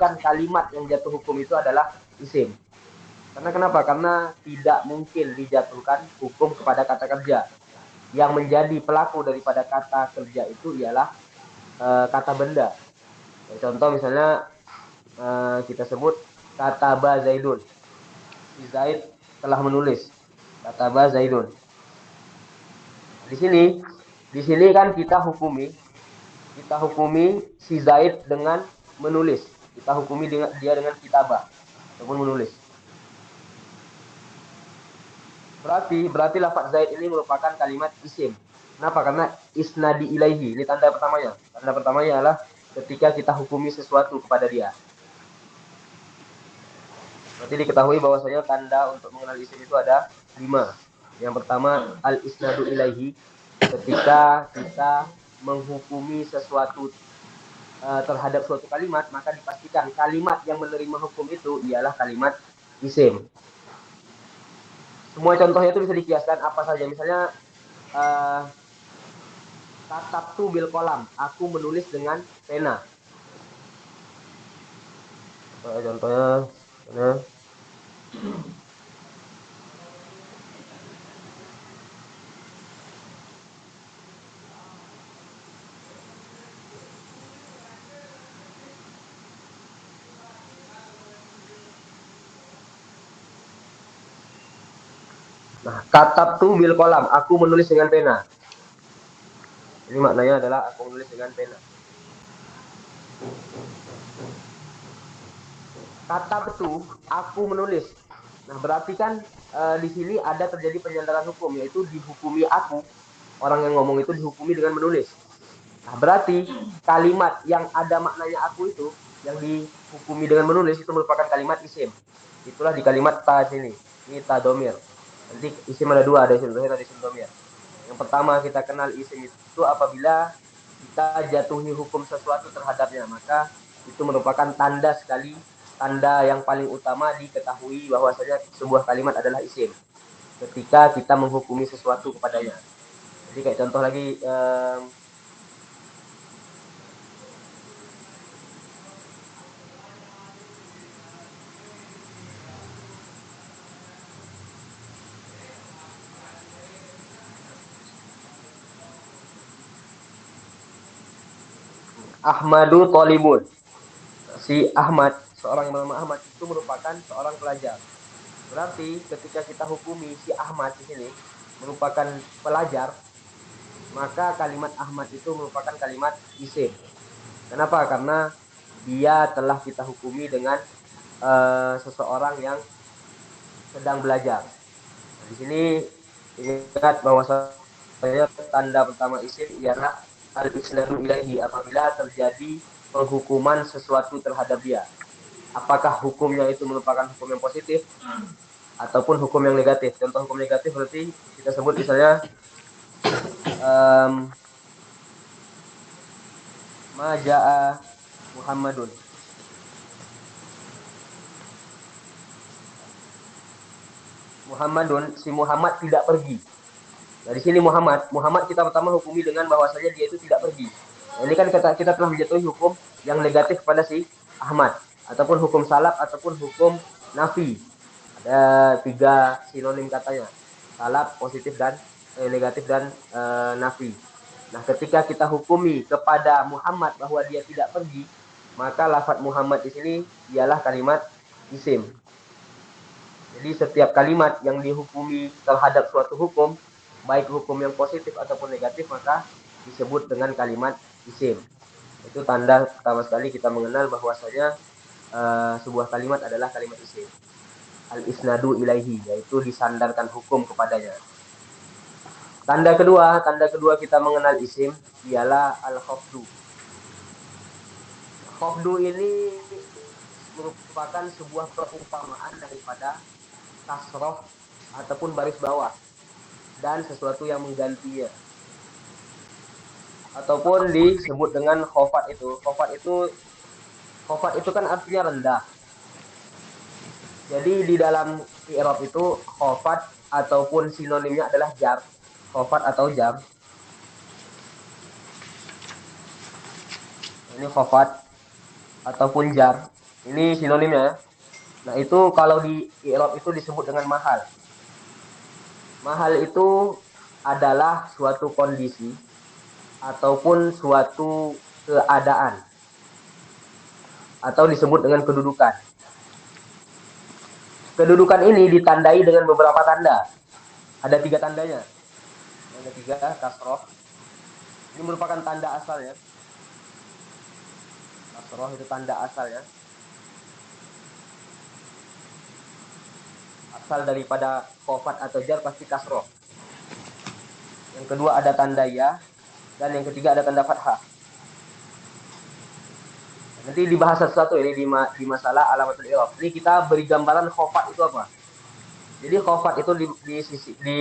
dipastikan kalimat yang jatuh hukum itu adalah isim. Karena kenapa? Karena tidak mungkin dijatuhkan hukum kepada kata kerja. Yang menjadi pelaku daripada kata kerja itu ialah kata benda. Contoh misalnya kita sebut kata ba Zaidun. Si Zaid telah menulis. Kata ba Zaidun. Di sini kan kita hukumi si Zaid dengan menulis. Kita hukumi dia dengan kitabah ataupun menulis. Berarti lafaz Zaid ini merupakan kalimat isim. Kenapa? Karena isnadi ilaihi. Ini tanda pertamanya. Tanda pertamanya adalah ketika kita hukumi sesuatu kepada dia. Berarti diketahui bahwasanya tanda untuk mengenal isim itu ada 5. Yang pertama al-isnadu ilaihi, ketika kita menghukumi sesuatu terhadap suatu kalimat, maka dipastikan kalimat yang menerima hukum itu ialah kalimat isim. Semua contohnya itu bisa dikiaskan apa saja. Misalnya katabtu bil kolam, aku menulis dengan pena. Contohnya. Nah, katabtu bil kolam, aku menulis dengan pena. Ini maknanya adalah aku menulis dengan pena. Katabtu, aku menulis. Nah, berarti kan di sini ada terjadi penyandaran hukum, yaitu dihukumi aku. Orang yang ngomong itu dihukumi dengan menulis. Nah, berarti kalimat yang ada maknanya aku itu, yang dihukumi dengan menulis, itu merupakan kalimat isim. Itulah di kalimat ta sini. Ini ta domir. Nanti isim ada 2, ada isim domir, ada isim domir. Yang pertama kita kenal isim itu apabila kita jatuhi hukum sesuatu terhadapnya, maka itu merupakan tanda sekali, tanda yang paling utama diketahui bahwasanya sebuah kalimat adalah isim ketika kita menghukumi sesuatu kepadanya. Jadi kayak contoh lagi, Ahmadu Tolibun. Si Ahmad, seorang yang bernama Ahmad itu merupakan seorang pelajar. Berarti ketika kita hukumi si Ahmad di sini merupakan pelajar, maka kalimat Ahmad itu merupakan kalimat isim. Kenapa? Karena dia telah kita hukumi dengan seseorang yang sedang belajar. Nah, di sini ingat bahwa saya tanda pertama isim ialah al-isnadu ilaihi, apabila terjadi penghukuman sesuatu terhadap dia. Apakah hukumnya itu merupakan hukum yang positif ataupun hukum yang negatif. Contoh hukum negatif berarti kita sebut misalnya um, Maja'a Muhammadun. Muhammadun, si Muhammad tidak pergi. Nah, di sini Muhammad kita pertama hukumi dengan bahwasanya dia itu tidak pergi. Nah, ini kan kita telah menjatuhi hukum yang negatif pada si Ahmad, ataupun hukum salaf ataupun hukum nafi. Ada 3 sinonim katanya. Salaf, positif dan negatif dan nafi. Nah, ketika kita hukumi kepada Muhammad bahwa dia tidak pergi, maka lafaz Muhammad di sini ialah kalimat isim. Jadi setiap kalimat yang dihukumi terhadap suatu hukum, baik hukum yang positif ataupun negatif, maka disebut dengan kalimat isim. Itu tanda pertama sekali kita mengenal bahwasanya sebuah kalimat adalah kalimat isim. Al-isnadu ilaihi, yaitu disandarkan hukum kepadanya. Tanda kedua kita mengenal isim ialah al-khafdu. Khafdu ini merupakan sebuah perumpamaan daripada kasroh ataupun baris bawah dan sesuatu yang menggantinya, ataupun disebut dengan khofat itu. Khofat itu kan artinya rendah. Jadi di dalam i'rab itu khofat ataupun sinonimnya adalah jar. Khofat atau jar. Ini khofat ataupun jar. Ini sinonimnya ya. Nah, itu kalau di i'rab itu disebut dengan mahal. Mahal itu adalah suatu kondisi ataupun suatu keadaan atau disebut dengan kedudukan. Kedudukan ini ditandai dengan beberapa tanda. Ada 3 tandanya. Yang ketiga, kasroh. Ini merupakan tanda asalnya. Kasroh itu tanda asalnya. Asal daripada khofat atau jar pasti kasroh. Yang kedua ada tanda ya. Dan yang ketiga ada tanda fathah. Nanti dibahas satu-satu ini di masalah alamatul i'rab. Ini kita beri gambaran khofat itu apa. Jadi khofat itu di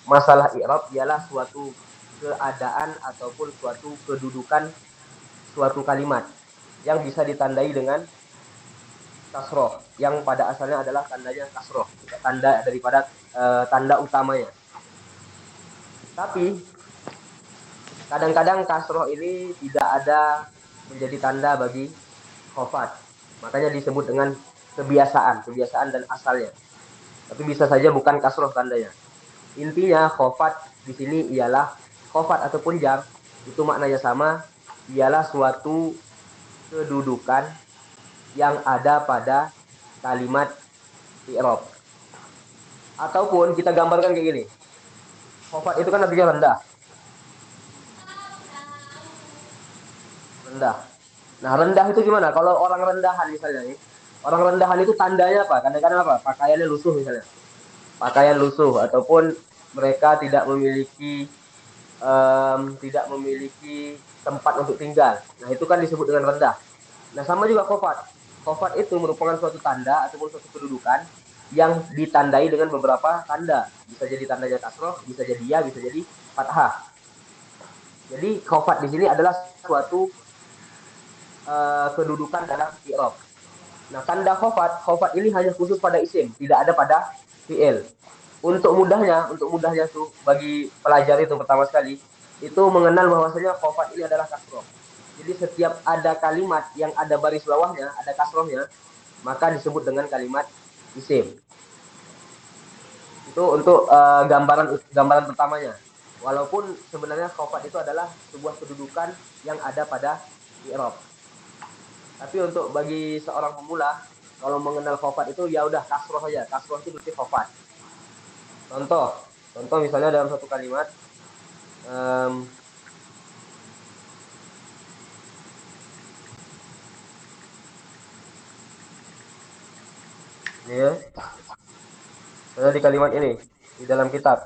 masalah i'rab ialah suatu keadaan ataupun suatu kedudukan suatu kalimat yang bisa ditandai dengan kasroh yang pada asalnya adalah tandanya kasroh, tanda daripada tanda utamanya. Tapi kadang-kadang kasroh ini tidak ada menjadi tanda bagi khofat. Makanya disebut dengan kebiasaan dan asalnya. Tapi bisa saja bukan kasroh tandanya. Intinya khofat di sini ialah khofat ataupun jar itu maknanya sama, ialah suatu kedudukan yang ada pada kalimat i'rab. Ataupun kita gambarkan kayak gini. Khofat itu kan artinya rendah. Rendah. Nah, rendah itu gimana? Kalau orang rendahan misalnya nih. Orang rendahan itu tandanya apa? Kadang-kadang apa? Pakaiannya lusuh misalnya. Pakaian lusuh ataupun mereka tidak memiliki tempat untuk tinggal. Nah, itu kan disebut dengan rendah. Nah, sama juga khofat. Khofat itu merupakan suatu tanda ataupun suatu kedudukan yang ditandai dengan beberapa tanda. Bisa jadi tandanya kasroh, bisa jadi ya, bisa jadi fathah. Jadi khofat di sini adalah suatu kedudukan dalam i'rab. Nah, tanda khofat ini hanya khusus pada isim, tidak ada pada fi'il. Untuk mudahnya tuh bagi pelajar itu pertama sekali itu mengenal bahwasanya khofat ini adalah kasroh. Jadi setiap ada kalimat yang ada baris bawahnya, ada kasrohnya, maka disebut dengan kalimat isim. Itu untuk gambaran pertamanya. Walaupun sebenarnya khofat itu adalah sebuah kedudukan yang ada pada i'rab. Tapi untuk bagi seorang pemula, kalau mengenal khofat itu ya udah kasroh aja. Kasroh itu berarti khofat. Contoh, contoh misalnya dalam satu kalimat, um, ini ya, misalnya di kalimat ini di dalam kitab.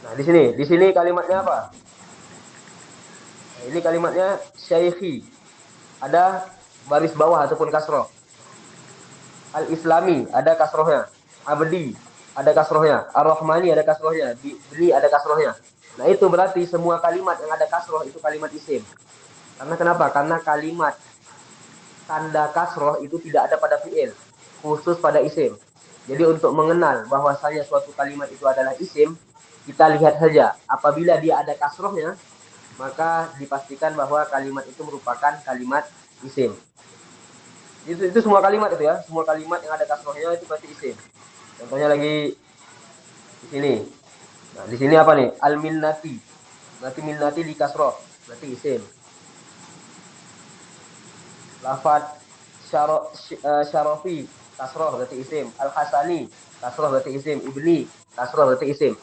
Nah, di sini kalimatnya apa? Nah, ini kalimatnya syaikhi. Ada baris bawah ataupun kasroh. Al-Islami ada kasrohnya. Abdi ada kasrohnya. Ar-Rahmani ada kasrohnya. Bni ada kasrohnya. Nah, itu berarti semua kalimat yang ada kasroh itu kalimat isim. Karena kenapa? Karena kalimat tanda kasroh itu tidak ada pada fi'il, khusus pada isim. Jadi untuk mengenal bahwasanya suatu kalimat itu adalah isim, kita lihat saja apabila dia ada kasrohnya, maka dipastikan bahwa kalimat itu merupakan kalimat isim. Itu semua kalimat itu ya, semua kalimat yang ada kasrohnya itu berarti isim. Contohnya lagi di sini. Nah, di sini apa nih? Al-minnati. Berarti minnati di kasroh, berarti isim. Lafad syarofi kasroh berarti isim. Al-hasani kasroh berarti isim. Ibni kasroh berarti isim.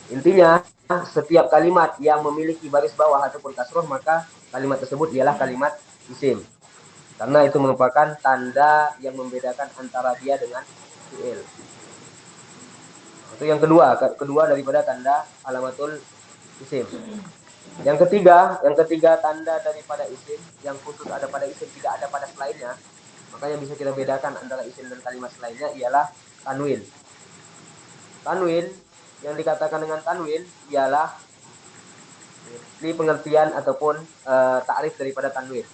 Intinya setiap kalimat yang memiliki baris bawah ataupun kasroh maka kalimat tersebut ialah kalimat isim. Karena itu merupakan tanda yang membedakan antara dia dengan fi'il. Itu yang kedua daripada tanda alamatul isim. Yang ketiga tanda daripada isim yang khusus ada pada isim tidak ada pada selainnya. Makanya bisa kita bedakan antara isim dan kalimat selainnya ialah tanwin. Tanwin yang dikatakan dengan tanwin ialah ini pengertian ataupun takrif daripada tanwin.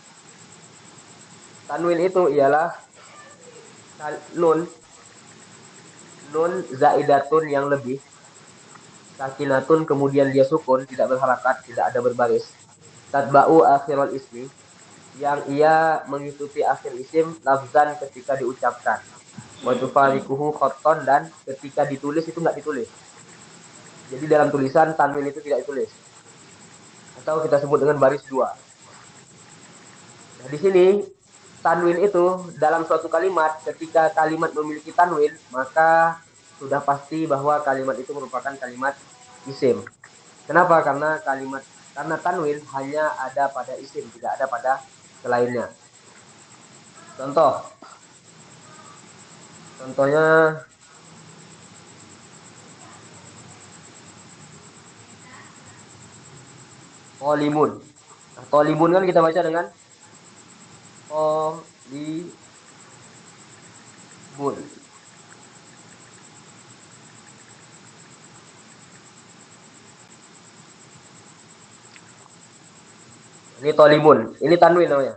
Tanwin itu ialah nun nun zaidatun yang lebih sakinatun kemudian dia sukun, tidak berharakat, tidak ada berbaris. Tatba'u akhirul ismi, yang ia mengikuti akhir isim lafzan ketika diucapkan. Wa tufariquhu khotton, dan ketika ditulis itu nggak ditulis. Jadi dalam tulisan tanwin itu tidak ditulis. Atau kita sebut dengan baris dua. Nah, di sini tanwin itu dalam suatu kalimat, ketika kalimat memiliki tanwin, maka sudah pasti bahwa kalimat itu merupakan kalimat isim. Kenapa? Karena tanwin hanya ada pada isim, tidak ada pada selainnya. Contoh, contohnya tolimun. Nah, tolimun kan kita baca dengan tolimun. Ini tolimun, ini tanwin namanya.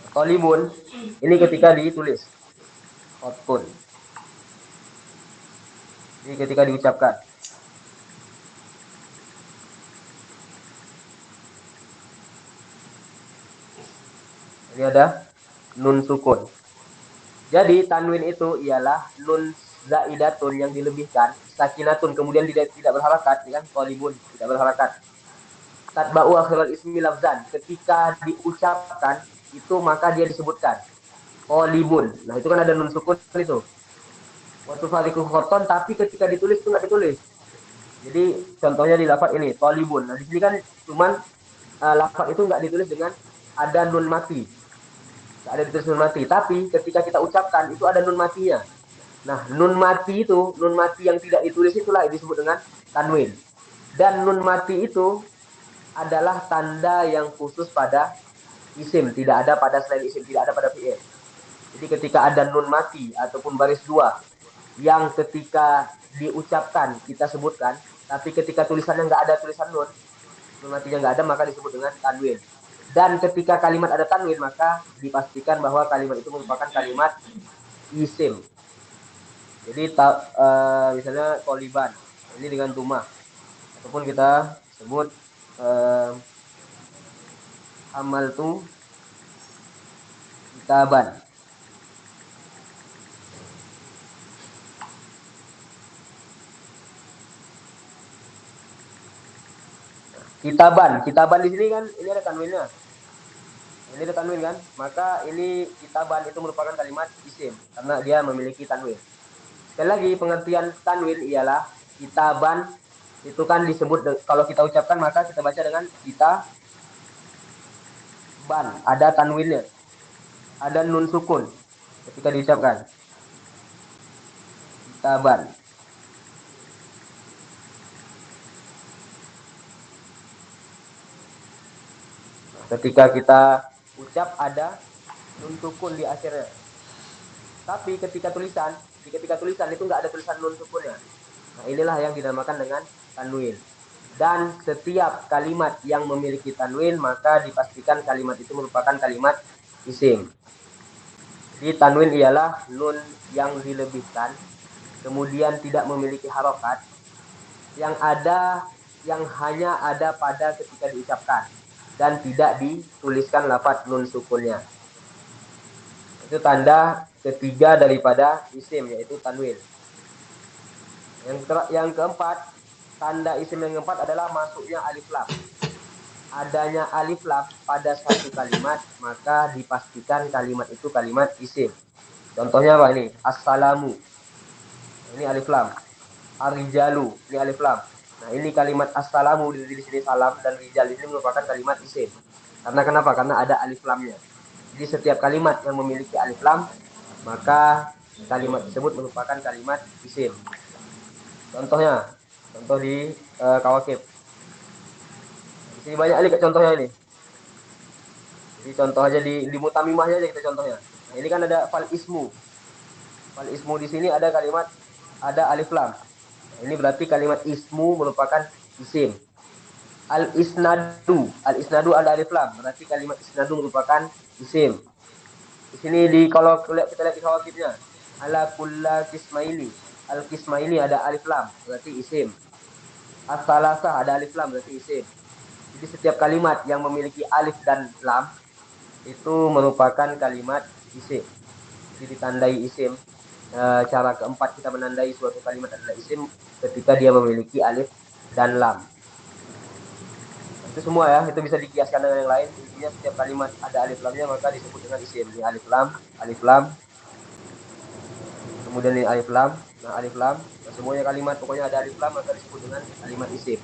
Tolimun ini ketika ditulis, khotun. Ini ketika diucapkan. Ini ada nun sukun. Jadi tanwin itu ialah nun zaidatun yang dilebihkan, sakinatun kemudian tidak berharakat, ya kan? Tolimun tidak berharakat. Tatba'u akhirul ismi lafzan, ketika diucapkan itu maka dia disebutkan tolimun. Nah itu kan ada nun sukun itu. Waktu faliku khoton, tapi ketika ditulis itu nggak ditulis. Jadi contohnya di lafaz ini tolibun. Nah di sini kan cuman lafaz itu nggak ditulis dengan ada nun mati, nggak ada ditulis nun mati. Tapi ketika kita ucapkan itu ada nun matinya. Nah nun mati itu, nun mati yang tidak ditulis itulah disebut dengan tanwin. Dan nun mati itu adalah tanda yang khusus pada isim, tidak ada pada selain isim, tidak ada pada fi'il. Jadi ketika ada nun mati ataupun baris dua yang ketika diucapkan kita sebutkan, tapi ketika tulisannya nggak ada tulisan nun, nun matinya nggak ada, maka disebut dengan tanwin. Dan ketika kalimat ada tanwin, maka dipastikan bahwa kalimat itu merupakan kalimat isim. Jadi misalnya toliban, ini dengan tumah, ataupun kita sebut amal tu kitaban. Kitaban di sini kan ini ada tanwinnya. Ini ada tanwin kan? Maka ini kitaban itu merupakan kalimat isim karena dia memiliki tanwin. Sekali lagi pengertian tanwin ialah kitaban itu kan disebut kalau kita ucapkan maka kita baca dengan kitaban. Ada tanwinnya. Ada nun sukun ketika diucapkan. Kitaban. Ketika kita ucap ada nun sukun di akhirnya. Tapi ketika tulisan itu nggak ada tulisan nun sukunnya. Nah, inilah yang dinamakan dengan tanwin. Dan setiap kalimat yang memiliki tanwin maka dipastikan kalimat itu merupakan kalimat isim. Jadi tanwin ialah nun yang dilebihkan, kemudian tidak memiliki harokat, yang hanya ada pada ketika diucapkan dan tidak dituliskan lafaz nun sukunnya. Itu tanda ketiga daripada isim, yaitu tanwin. Yang keempat, tanda isim yang keempat adalah masuknya alif lam. Adanya alif lam pada satu kalimat, maka dipastikan kalimat itu kalimat isim. Contohnya apa ini? Assalamu. Ini alif lam. Ar-rijalu. Ini alif lam. Nah, ini kalimat assalamu di sini salam dan rijal ini merupakan kalimat isim. Karena kenapa? Karena ada alif lamnya. Jadi setiap kalimat yang memiliki alif lam, maka kalimat tersebut merupakan kalimat isim. Contohnya, contoh di kawakib. Di sini banyak kali contohnya ini. Jadi contoh aja di mutamimahnya aja kita contohnya. Nah, ini kan ada fal ismu. Fal ismu di sini ada kalimat ada alif lam. Nah, ini berarti kalimat ismu merupakan isim. Al isnadu ada alif lam, berarti kalimat isnadu merupakan isim. Di sini kalau kita lihat di khawatibnya, ala kulla kismaili. Al-Qismaini ada alif lam, berarti isim. As-salasah ada alif lam, berarti isim. Jadi setiap kalimat yang memiliki alif dan lam itu merupakan kalimat isim. Jadi ditandai isim. Cara keempat kita menandai suatu kalimat adalah isim ketika dia memiliki alif dan lam. Nah, itu semua ya, itu bisa dikiaskan dengan yang lain. Intinya setiap kalimat ada alif lamnya maka disebut dengan isim. Ini alif lam, kemudian ini alif lam. Nah, semuanya kalimat pokoknya ada alif lam maka disebut dengan kalimat isim.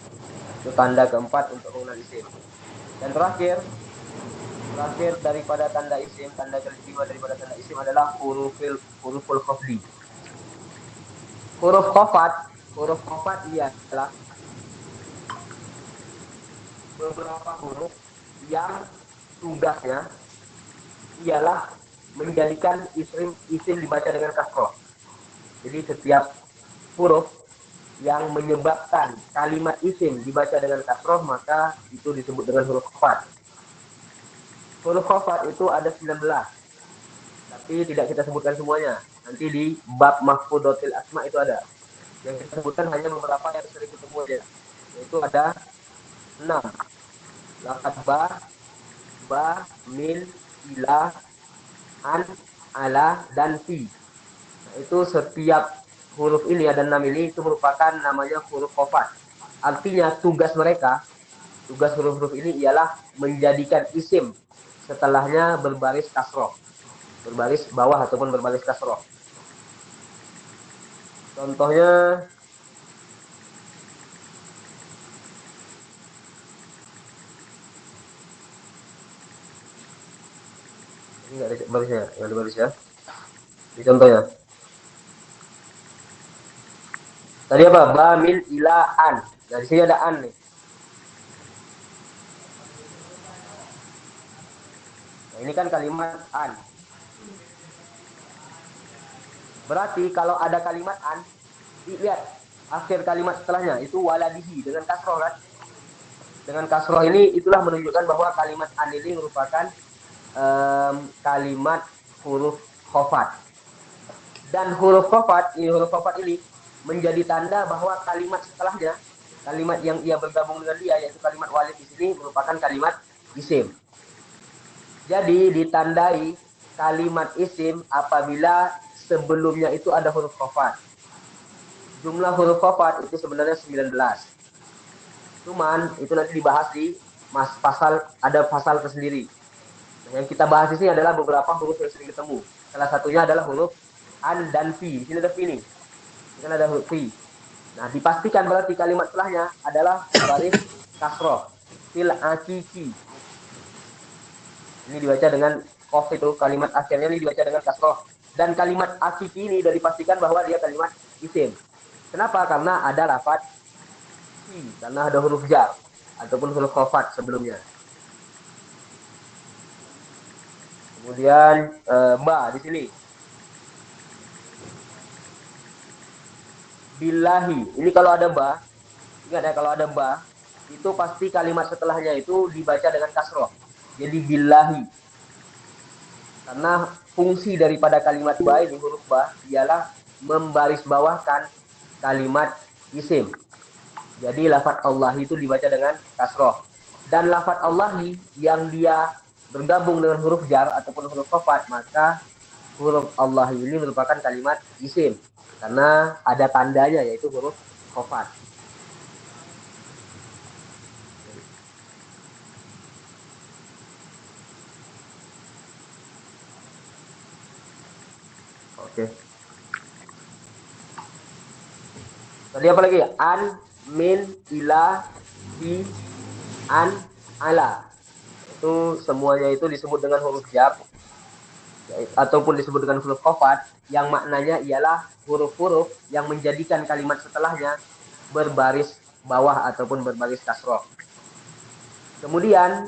Itu tanda keempat untuk mengenal isim. Dan terakhir daripada tanda isim, tanda kelima daripada tanda isim adalah huruful khafdi. Huruf khafat ialah beberapa huruf yang tugasnya ialah menjadikan isim dibaca dengan kasroh. Jadi setiap huruf yang menyebabkan kalimat isim dibaca dengan kasroh maka itu disebut dengan huruf khafat. Huruf khafat itu ada 19, tapi tidak kita sebutkan semuanya. Nanti di bab mahfudotil asma itu ada. Yang kita sebutkan hanya beberapa yang sering ketemu aja. Yaitu ada 6. Lafaz ba, min, ila, an, ala, dan fi. Nah, itu setiap huruf ini ada 6 ini itu merupakan namanya huruf khafat. Artinya tugas huruf-huruf ini ialah menjadikan isim setelahnya berbaris kasroh, berbaris bawah ataupun berbaris kasroh. Contohnya ini nggak ada barisnya, nggak ada baris ya. Ini contohnya. Tadi apa? Ba, min, ila, an. Nah, di sini ada an nih. Nah, ini kan kalimat an. Berarti kalau ada kalimat an, lihat akhir kalimat setelahnya itu waladihi dengan kasroh kan? Dengan kasroh ini itulah menunjukkan bahwa kalimat an ini merupakan kalimat huruf khofat. Dan huruf khofat ini menjadi tanda bahwa kalimat setelahnya, kalimat yang ia bergabung dengan dia yaitu kalimat walid di sini merupakan kalimat isim. Jadi ditandai kalimat isim apabila sebelumnya itu ada huruf khafat. Jumlah huruf khafat itu sebenarnya 19. Cuman itu nanti dibahas di ada pasal tersendiri. Nah, yang kita bahas di sini adalah beberapa huruf yang sering ketemu. Salah satunya adalah huruf an dan fi. Di sini ada fi nih. Ini kan ada huruf fi. Nah, dipastikan berarti kalimat setelahnya adalah baris kasroh. Fil akiki. Ini dibaca dengan kof itu, kalimat akhirnya ini dibaca dengan kasroh. Dan kalimat akiki ini sudah dipastikan bahwa dia kalimat isim. Kenapa? Karena ada lafaz si, karena ada huruf jar ataupun huruf khafat sebelumnya. Kemudian ba di sini. Billahi. Ini kalau ada ba, ingat ya kalau ada ba, itu pasti kalimat setelahnya itu dibaca dengan kasroh. Jadi billahi. Karena fungsi daripada kalimat ba ini, huruf ba, ialah membarisbawahkan kalimat isim. Jadi lafaz Allah itu dibaca dengan kasroh. Dan lafaz Allah yang dia bergabung dengan huruf jar ataupun huruf khafat, maka huruf Allah ini merupakan kalimat isim. Karena ada tandanya yaitu huruf khafat. Oke. Tadi apa lagi? An, min, ila, fi, an, ala. Itu semuanya itu disebut dengan huruf jar ataupun disebut dengan huruf khafat yang maknanya ialah huruf-huruf yang menjadikan kalimat setelahnya berbaris bawah ataupun berbaris kasroh. Kemudian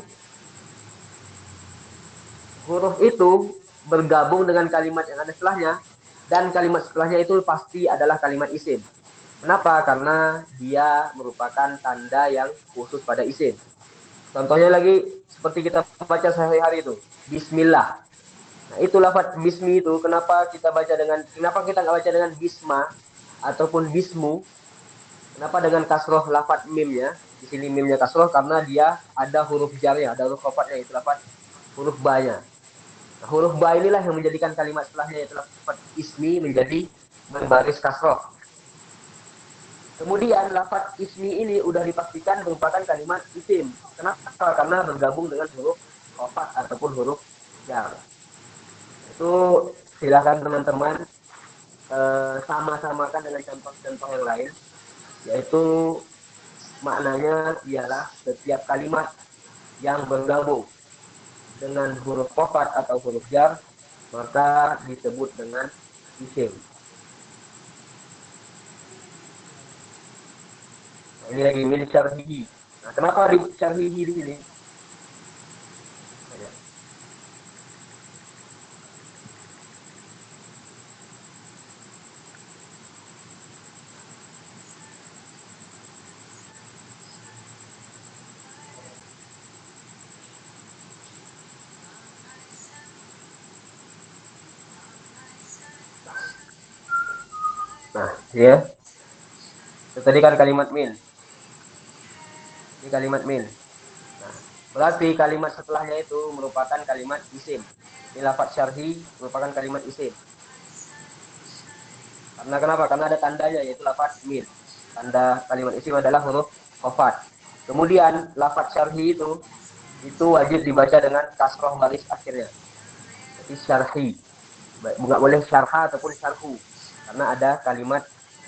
huruf itu bergabung dengan kalimat yang ada setelahnya dan kalimat setelahnya itu pasti adalah kalimat isim. Kenapa? Karena dia merupakan tanda yang khusus pada isim. Contohnya lagi seperti kita baca sehari-hari itu, Bismillah. Nah, itu lafaz bismi itu kenapa kita nggak baca dengan bisma ataupun bismu. Kenapa dengan kasroh lafat mimnya? Di sini mimnya kasroh karena dia ada huruf jarnya, ada huruf kofatnya, itu lafat huruf ba-nya. Nah, huruf ba inilah yang menjadikan kalimat setelahnya yaitu lafat ismi menjadi berbaris kasroh. Kemudian lafat ismi ini udah dipastikan merupakan kalimat isim. Kenapa? Karena bergabung dengan huruf kofat ataupun huruf jar. Itu silakan teman-teman sama-samakan dengan contoh-contoh yang lain, yaitu maknanya ialah setiap kalimat yang bergabung dengan huruf kofat atau huruf jar maka disebut dengan isim. Nah, ini lagi milik syarhihi. Nah, kenapa di syarhihi di sini? Nah, ya. Itu tadi kan kalimat min. Ini kalimat min. Nah, berarti kalimat setelahnya itu merupakan kalimat isim. Ini lafaz syarhi merupakan kalimat isim. Karena kenapa? Karena ada tandanya yaitu lafaz min. Tanda kalimat isim adalah huruf qafat. Kemudian lafaz syarhi itu wajib dibaca dengan kasroh baris akhirnya. Jadi syarhi. Nggak boleh syarha ataupun syarhu. Karena ada kalimat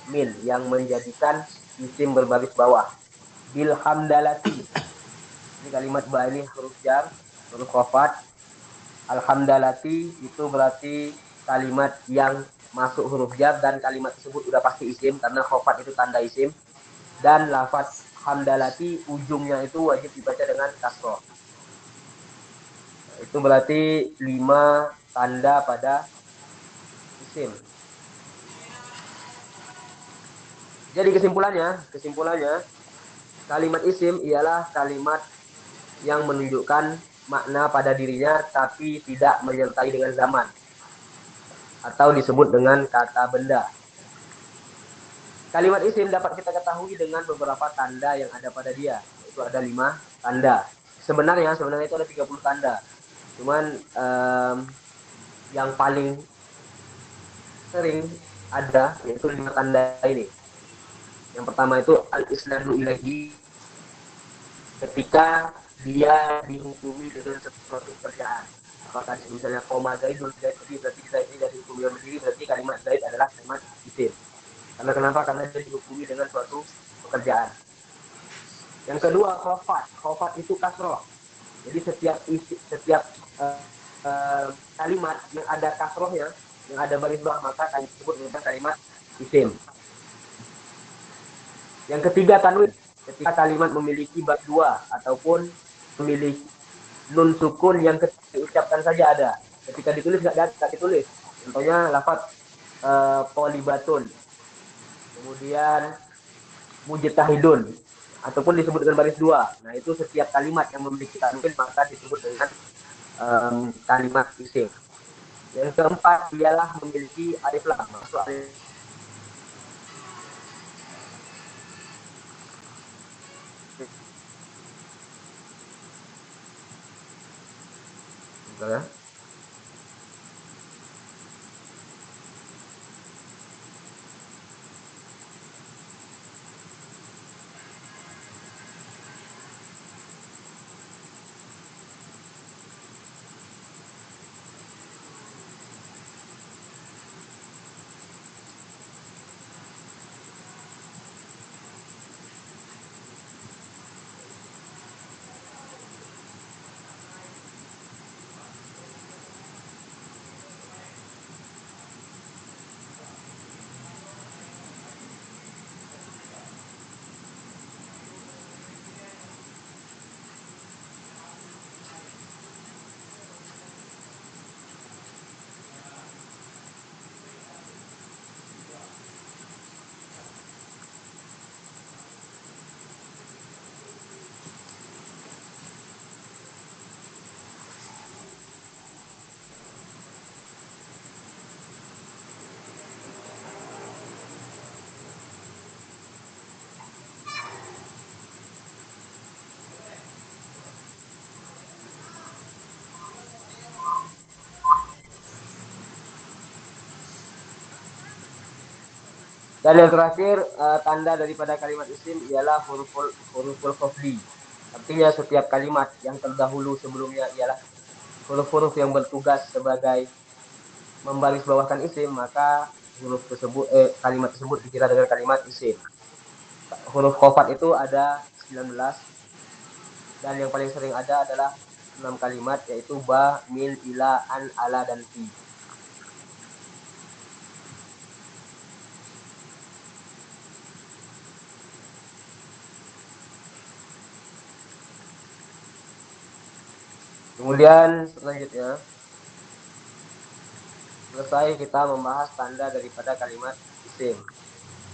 min yang menjadikan isim berbaris bawah. Bilhamdalati. Ini kalimat ba ini huruf jar, huruf qafat. Alhamdalati itu berarti kalimat yang masuk huruf jar dan kalimat tersebut udah pasti isim karena khofat itu tanda isim dan lafaz hamdalati ujungnya itu wajib dibaca dengan kasroh. Nah, itu berarti 5 tanda pada isim. Jadi kesimpulannya kalimat isim ialah kalimat yang menunjukkan makna pada dirinya tapi tidak menyertai dengan zaman atau disebut dengan kata benda. Kalimat isim dapat kita ketahui dengan beberapa tanda yang ada pada dia. Itu ada 5 tanda. Sebenarnya itu ada 30 tanda. Cuman yang paling sering ada yaitu 5 tanda ini. Yang pertama itu al-isnadu ilahi ketika dia dihukumi dengan sesuatu pekerjaan. Apakah misalnya koma zaidun zaid berarti zaid ini dari hukum yang berdiri berarti kalimat zaid adalah kalimat isim. Karena kenapa? Karena dia dihukumi dengan suatu pekerjaan. Yang kedua khofat. Khofat itu kasroh. Jadi setiap uh, kalimat yang ada kasrohnya, yang ada baris bawah maka kami sebut dengan kalimat isim. Yang ketiga tanwin. Ketika kalimat memiliki bab dua ataupun memiliki nun sukun yang diucapkan saja ada. Ketika ditulis nggak ditulis. Contohnya lafaz polibatun. Kemudian mujtahidun ataupun disebut dengan baris dua. Nah, itu setiap kalimat yang memiliki tanwin maka disebut dengan kalimat isim. Yang keempat ialah memiliki alif lam. Masuk alif ya. Dan yang terakhir, tanda daripada kalimat isim ialah huruful khafdi. Artinya setiap kalimat yang terdahulu sebelumnya ialah huruf-huruf yang bertugas sebagai membarisbawahkan isim, maka huruf tersebut kalimat tersebut dikira dengan kalimat isim. Huruf khafat itu ada 19 dan yang paling sering ada adalah 6 kalimat, yaitu ba, min, ila, an, ala, dan fi. Kemudian selanjutnya, selesai kita membahas tanda daripada kalimat isim.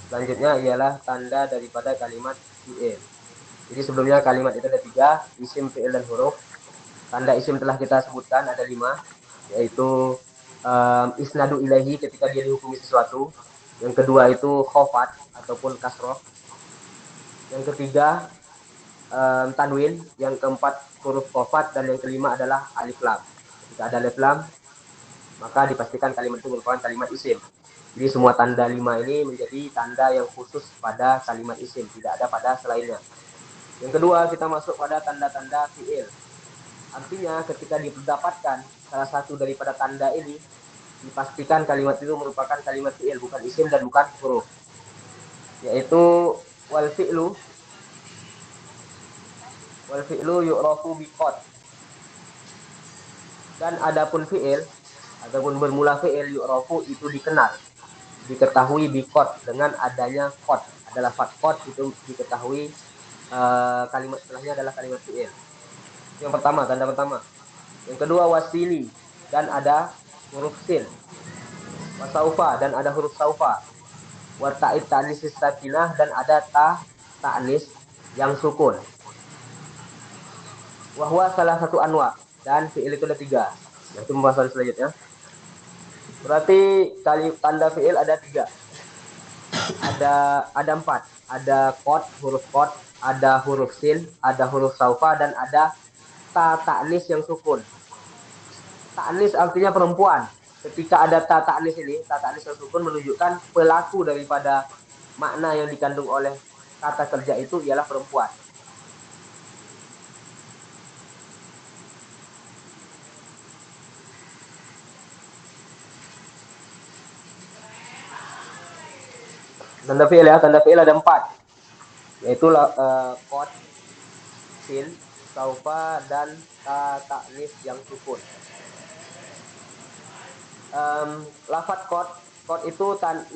Selanjutnya ialah tanda daripada kalimat fi'il. Jadi sebelumnya kalimat itu ada 3, isim, fi'il, dan huruf. Tanda isim telah kita sebutkan ada 5, yaitu isnadu ilahi ketika dia dihukumi sesuatu. Yang kedua itu khofat ataupun kasroh. Yang ketiga tanwin. Yang keempat huruf khofat. Dan yang kelima adalah alif lam. Ketika ada alif lam, maka dipastikan kalimat itu merupakan kalimat isim. Jadi semua tanda 5 ini menjadi tanda yang khusus pada kalimat isim, tidak ada pada selainnya. Yang kedua, kita masuk pada tanda-tanda fi'il. Artinya ketika didapatkan salah satu daripada tanda ini, dipastikan kalimat itu merupakan kalimat fi'il, bukan isim dan bukan huruf. Yaitu wal fi'lu yu'rafu biqad. Dan adapun fi'il ataupun bermula fi'il yu'rafu itu dikenal, diketahui biqad dengan adanya qad. Ada lafaz qad itu diketahui kalimat setelahnya adalah kalimat fi'il. Yang pertama, tanda pertama. Yang kedua wasili dan ada huruf sin. Wasaufa dan ada huruf saufa. Wata'id ta'nis sakinah dan ada ta'nis yang sukun. Wahwa salah satu anwa dan fi'il itu ada 3. Itu pembahasan selanjutnya. Berarti tanda fi'il ada 3. Ada 4. Ada qad, huruf qad, ada huruf sin, ada huruf saufa dan ada ta'nis yang sukun. Ta'nis artinya perempuan. Ketika ada ta'nis ini, ta'nis yang sukun menunjukkan pelaku daripada makna yang dikandung oleh kata kerja itu ialah perempuan. Tanda fi'il ya, tanda fi'il ada 4. Yaitu qad, sin, saufa dan ta'nis yang sukun. Lafaz qad itu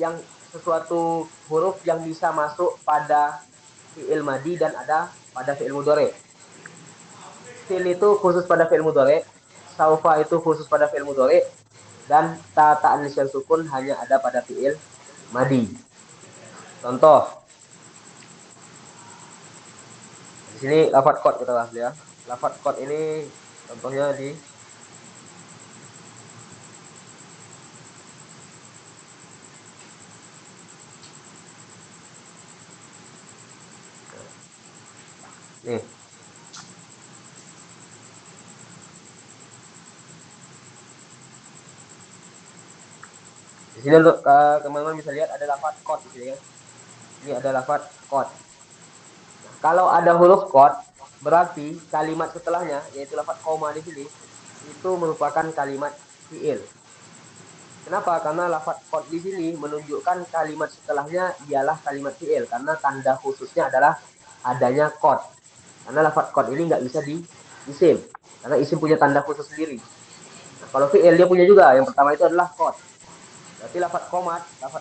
yang sesuatu huruf yang bisa masuk pada fi'il madi dan ada pada fi'il mudhari. Sin itu khusus pada fi'il mudhari, saufa itu khusus pada fi'il mudhari, dan ta'nis yang sukun hanya ada pada fi'il madi. Contoh, di sini lafaz qad kita bahas ya. Lafaz qad ini contohnya di nih. Di sini untuk teman-teman bisa lihat ada lafaz qad di sini ya. Ini ada lafaz qad. Kalau ada huruf qad, berarti kalimat setelahnya yaitu lafaz koma di sini itu merupakan kalimat fi'il. Kenapa? Karena lafaz qad di sini menunjukkan kalimat setelahnya ialah kalimat fi'il karena tanda khususnya adalah adanya qad. Karena lafaz qad ini nggak bisa di isim karena isim punya tanda khusus sendiri. Nah, kalau fi'il dia punya juga. Yang pertama itu adalah qad. Berarti lafaz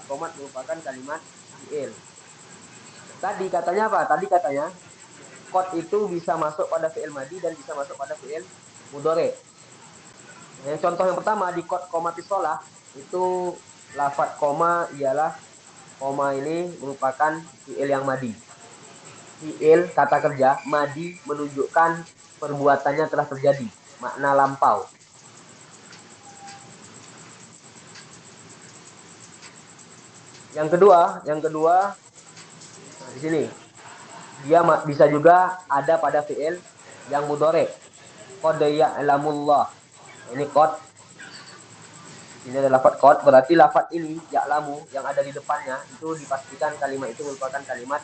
komat merupakan kalimat fi'il. Tadi katanya apa? Tadi katanya qad itu bisa masuk pada fi'il madi dan bisa masuk pada fi'il mudhari. Yang contoh yang pertama di qad qomatis shalah itu lafaz koma ialah koma ini merupakan fi'il yang madi. Fi'il kata kerja madi menunjukkan perbuatannya telah terjadi, makna lampau. Yang kedua nah di sini dia bisa juga ada pada fi'il yang mudhari. Qad ya'lamullah. Ini qad Ini ada lafaz qad, berarti lafaz ini ya'lamu yang ada di depannya itu dipastikan kalimat itu merupakan kalimat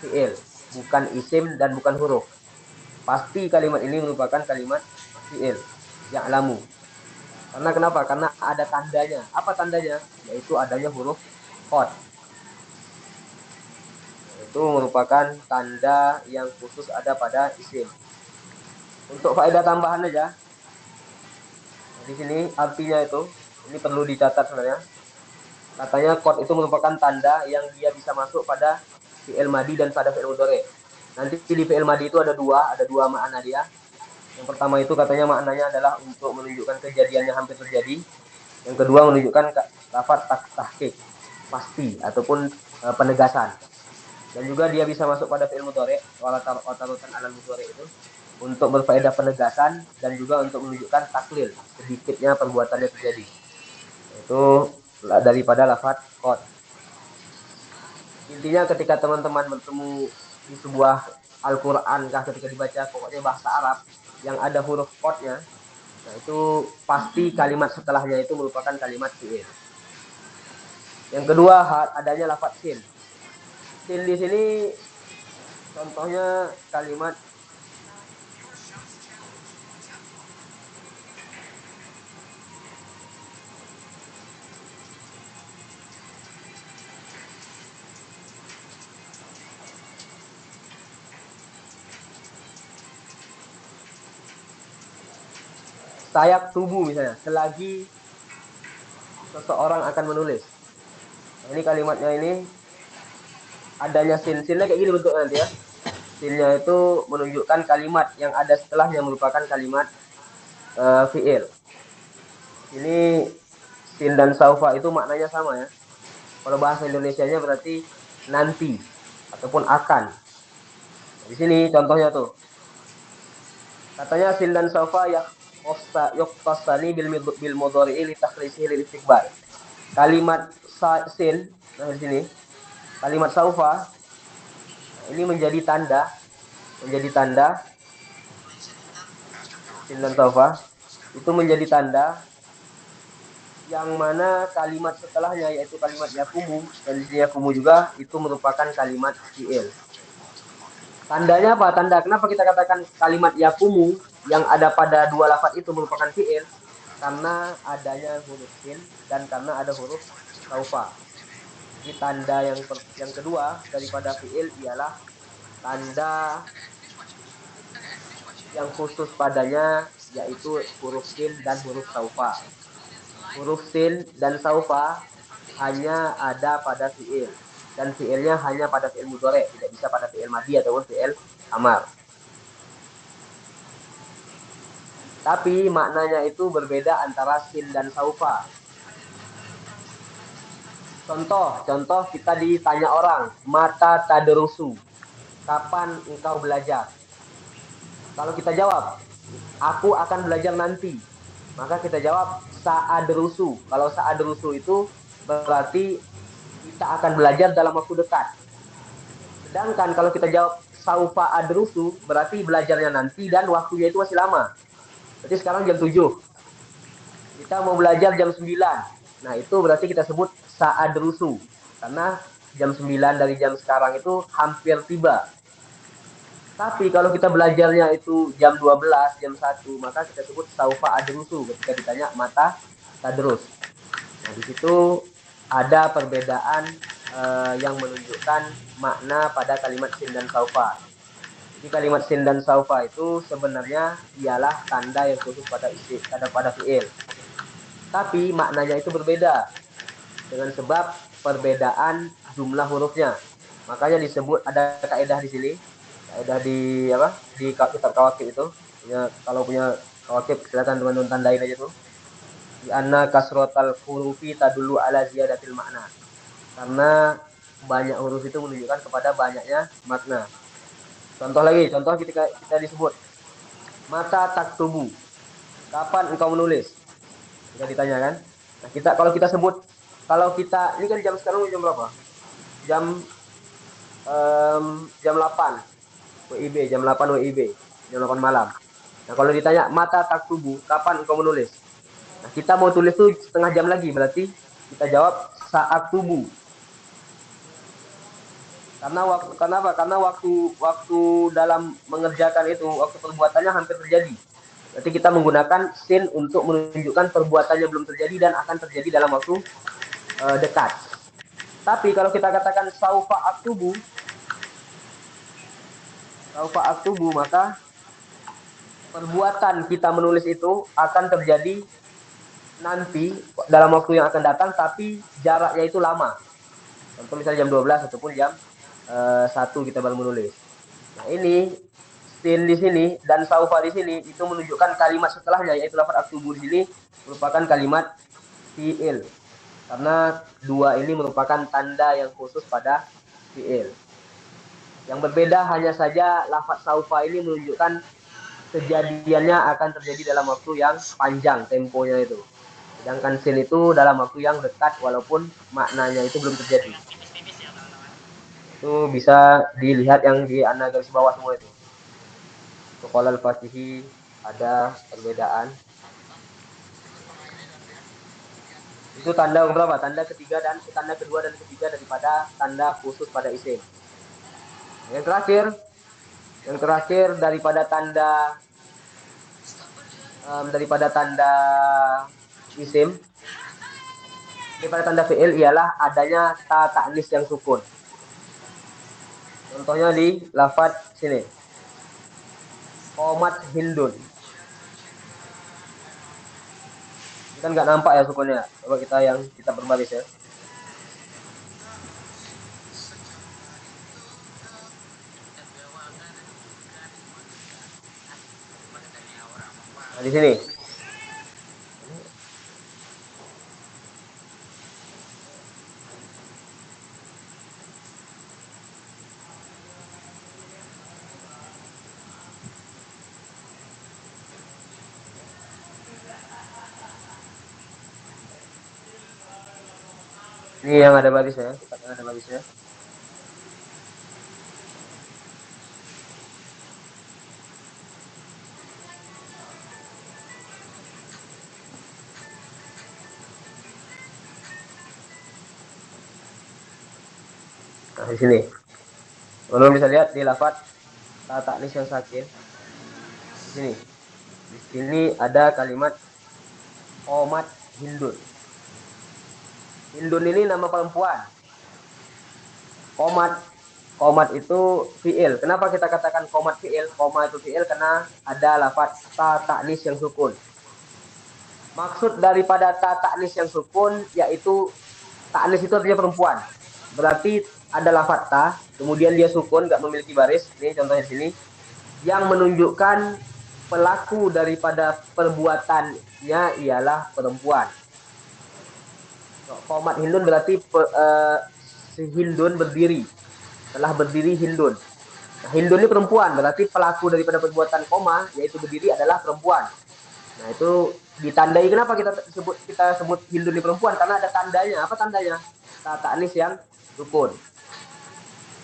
fi'il, bukan isim dan bukan huruf. Pasti kalimat ini merupakan kalimat fi'il, ya'lamu. Karena kenapa? Karena ada tandanya. Apa tandanya? Yaitu adanya huruf qad. Itu merupakan tanda yang khusus ada pada isim. Untuk faedah tambahan aja, di sini artinya itu, ini perlu dicatat sebenarnya. Katanya qad itu merupakan tanda yang dia bisa masuk pada fi'il madi dan pada fi'il mudhari. Nanti di fi'il madi itu ada dua makna dia. Yang pertama itu katanya maknanya adalah untuk menunjukkan kejadian yang hampir terjadi. Yang kedua menunjukkan lafaz tahqiq, pasti ataupun penegasan. Dan juga dia bisa masuk pada fi'il mudhari, watarutan alal mudhari itu untuk berfaedah penegasan dan juga untuk menunjukkan taklil, sedikitnya perbuatannya terjadi. Itu daripada lafaz qad. Intinya ketika teman-teman bertemu di sebuah Al-Qur'an kah ketika dibaca pokoknya bahasa Arab yang ada huruf qadnya, nah itu pasti kalimat setelahnya itu merupakan kalimat fi'il. Yang kedua adanya lafaz sin. Sin di sini contohnya kalimat sayap tubuh misalnya, selagi seseorang akan menulis. Nah, ini kalimatnya ini adanya sin. Sinnya kayak gini bentuknya nanti ya. Sinnya itu menunjukkan kalimat yang ada setelahnya merupakan kalimat fi'il. Ini sin dan saufa itu maknanya sama ya. Kalau bahasa Indonesianya berarti nanti ataupun akan. Nah, di sini contohnya tuh. Katanya sin dan saufa ya yuqtasani bil mudhari'i li takhrisihi lil istiqbal. Kalimat sin, nah di sini kalimat saufa, nah ini menjadi tanda sin dan saufa itu menjadi tanda yang mana kalimat setelahnya yaitu kalimat yakumu, dan di sini yakumu juga itu merupakan kalimat fi'il. Tandanya apa? Tanda kenapa kita katakan kalimat yakumu yang ada pada dua lafaz itu merupakan fi'il? Karena adanya huruf sin dan karena ada huruf saufa. Jadi tanda yang kedua daripada fi'il ialah tanda yang khusus padanya yaitu huruf sin dan huruf saufa. Huruf sin dan saufa hanya ada pada fi'il dan fi'ilnya hanya pada fi'il mudhari, tidak bisa pada fi'il madhi ataupun fi'il amar. Tapi maknanya itu berbeda antara sin dan saufa. Contoh kita ditanya orang, mata tadrusu, kapan engkau belajar? Kalau kita jawab, aku akan belajar nanti. Maka kita jawab sa'adrusu. Kalau sa'adrusu itu berarti kita akan belajar dalam waktu dekat. Sedangkan kalau kita jawab saufa adrusu, berarti belajarnya nanti dan waktunya itu masih lama. Berarti sekarang jam 7. Kita mau belajar jam 9. Nah, itu berarti kita sebut sa'adrusu. Karena jam 9 dari jam sekarang itu hampir tiba. Tapi kalau kita belajarnya itu jam 12, jam 1, maka kita sebut saufa adrusu ketika ditanya mata tadrus. Nah, di situ ada perbedaan yang menunjukkan makna pada kalimat sin dan saufa. Jadi kalimat sin dan saufa itu sebenarnya ialah tanda yang khusus pada fi'il. Tapi maknanya itu berbeda dengan sebab perbedaan jumlah hurufnya. Makanya disebut ada kaidah di sini, kaidah di apa? Di kitab kawakib itu. Ya, kalau punya kawakib silakan teman-teman tandain aja tuh. Di anna kasrotal hurufi tadullu ala ziyadatil makna. Karena banyak huruf itu menunjukkan kepada banyaknya makna. Contoh ketika kita disebut mata taktubu, kapan engkau menulis? Kita ditanya kan. Nah, kalau kita ini kan jam sekarang jam berapa? Jam jam 8 WIB, jam 8 WIB, jam 8 malam. Nah, kalau ditanya mata taktubu, kapan engkau menulis? Nah, kita mau tulis tuh setengah jam lagi, berarti kita jawab saat subuh. Karena waktu dalam mengerjakan itu, waktu perbuatannya hampir terjadi. Berarti kita menggunakan sin untuk menunjukkan perbuatannya belum terjadi dan akan terjadi dalam waktu dekat. Tapi kalau kita katakan saufa aktubu, maka perbuatan kita menulis itu akan terjadi nanti dalam waktu yang akan datang, tapi jaraknya itu lama. Contoh misalnya jam 12 ataupun jam 1 kita baru menulis. Nah, ini sin di sini dan saufa di sini itu menunjukkan kalimat setelahnya, yaitu lafaz aktubu di sini merupakan kalimat fi'il. Karena dua ini merupakan tanda yang khusus pada fi'il. Yang berbeda hanya saja lafaz saufa ini menunjukkan kejadiannya akan terjadi dalam waktu yang panjang temponya itu. Sedangkan sin itu dalam waktu yang dekat walaupun maknanya itu belum terjadi. Itu bisa dilihat yang di Anda garis bawah semua itu. Qala al-Fatihi ada perbedaan. Itu tanda berapa? Tanda ketiga dan tanda kedua dan ketiga daripada tanda khusus pada isim. Yang terakhir daripada tanda isim, daripada tanda fi'il ialah adanya ta ta'nis yang sukun. Contohnya di lafaz sini. Qomat Hindun. Ini kan nggak nampak ya sukunnya. Coba kita berbaris ya. Nah, di sini. Ini yang ada barisnya, kita yang ada barisnya. Nah, di sini. Belum bisa lihat di lafaz ta ta'nis yang sakin. Di sini. Di sini ada kalimat Qomat Hindun. Hindun ini nama perempuan. Qomat itu fi'il. Kenapa kita katakan qomat fi'il? Qoma itu fi'il karena ada lafaz ta ta'nis yang sukun. Maksud daripada ta ta'nis yang sukun yaitu ta'nis itu artinya perempuan. Berarti ada lafaz ta, kemudian dia sukun, nggak memiliki baris. Ini contohnya di sini. Yang menunjukkan pelaku daripada perbuatannya ialah perempuan. Qomat Hindun berarti si Hindun berdiri. Telah berdiri Hindun. Nah, Hindun ini perempuan, berarti pelaku daripada perbuatan koma, yaitu berdiri adalah perempuan. Nah, itu ditandai. Kenapa kita sebut Hindun ini perempuan? Karena ada tandanya. Apa tandanya? Ta ta'nis yang sukun.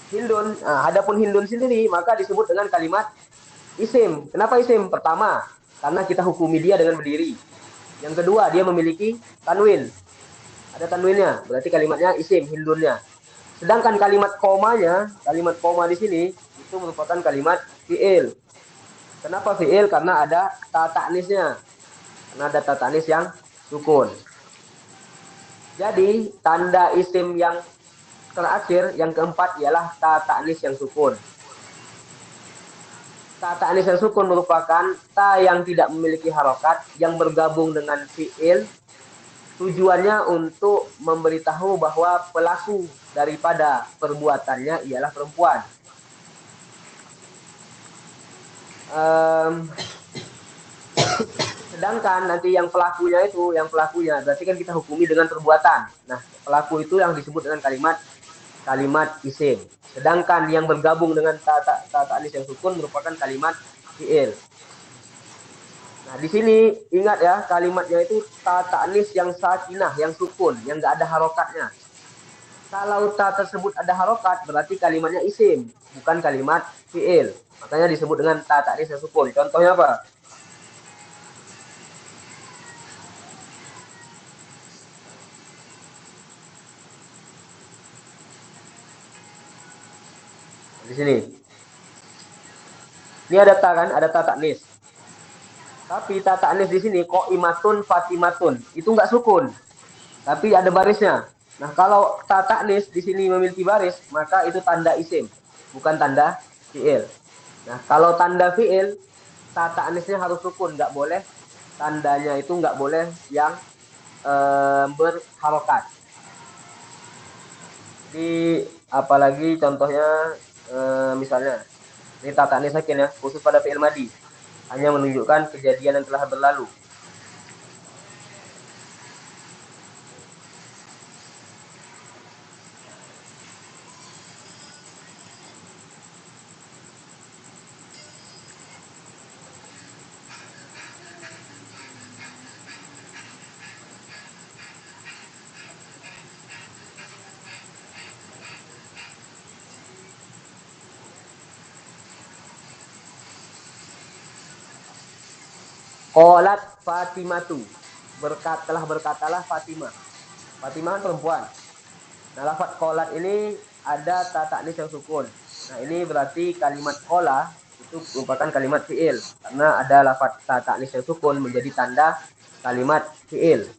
Hindun. Nah, adapun Hindun sendiri maka disebut dengan kalimat isim. Kenapa isim? Pertama, karena kita hukumi dia dengan berdiri. Yang kedua, dia memiliki tanwin. Ada tanwinnya, berarti kalimatnya isim, Hindunnya. Sedangkan kalimat koma di sini itu merupakan kalimat fi'il. Kenapa fi'il? Karena ada ta ta'nisnya. Karena ada ta ta'nis yang sukun. Jadi, tanda isim yang terakhir, yang keempat ialah ta ta'nis yang sukun. Ta ta'nis yang sukun merupakan ta yang tidak memiliki harokat yang bergabung dengan fi'il. Tujuannya untuk memberitahu bahwa pelaku daripada perbuatannya ialah perempuan. Sedangkan nanti yang pelakunya berarti kan kita hukumi dengan perbuatan. Nah, pelaku itu yang disebut dengan kalimat isim. Sedangkan yang bergabung dengan ta'anis yang sukun merupakan kalimat fi'il. Nah, di sini ingat ya, kalimatnya itu ta ta'nis yang sakinah, yang sukun, yang nggak ada harokatnya. Kalau ta tersebut ada harokat, berarti kalimatnya isim, bukan kalimat fi'il. Makanya disebut dengan ta ta'nis yang sukun. Contohnya apa? Di sini. Ini ada ta kan, ada ta taknis. Tapi ta taknis di sini kok imatun fatimatun. Itu nggak sukun, tapi ada barisnya. Nah, kalau ta taknis di sini memiliki baris, maka itu tanda isim, bukan tanda fiil. Nah, kalau tanda fiil, ta taknisnya harus sukun, nggak boleh tandanya itu nggak boleh yang berharokat. Jadi apalagi contohnya misalnya ini ta taknis sakin ya, khusus pada fiil madi, hanya menunjukkan kejadian yang telah berlalu. Qolat Fatimatu. Telah berkatalah Fatimah. Fatimah kan perempuan. Nah, lafaz qolat ini ada ta ta'nis yang sukun. Nah, ini berarti kalimat qola itu merupakan kalimat fiil karena ada lafaz ta ta'nis yang sukun menjadi tanda kalimat fiil.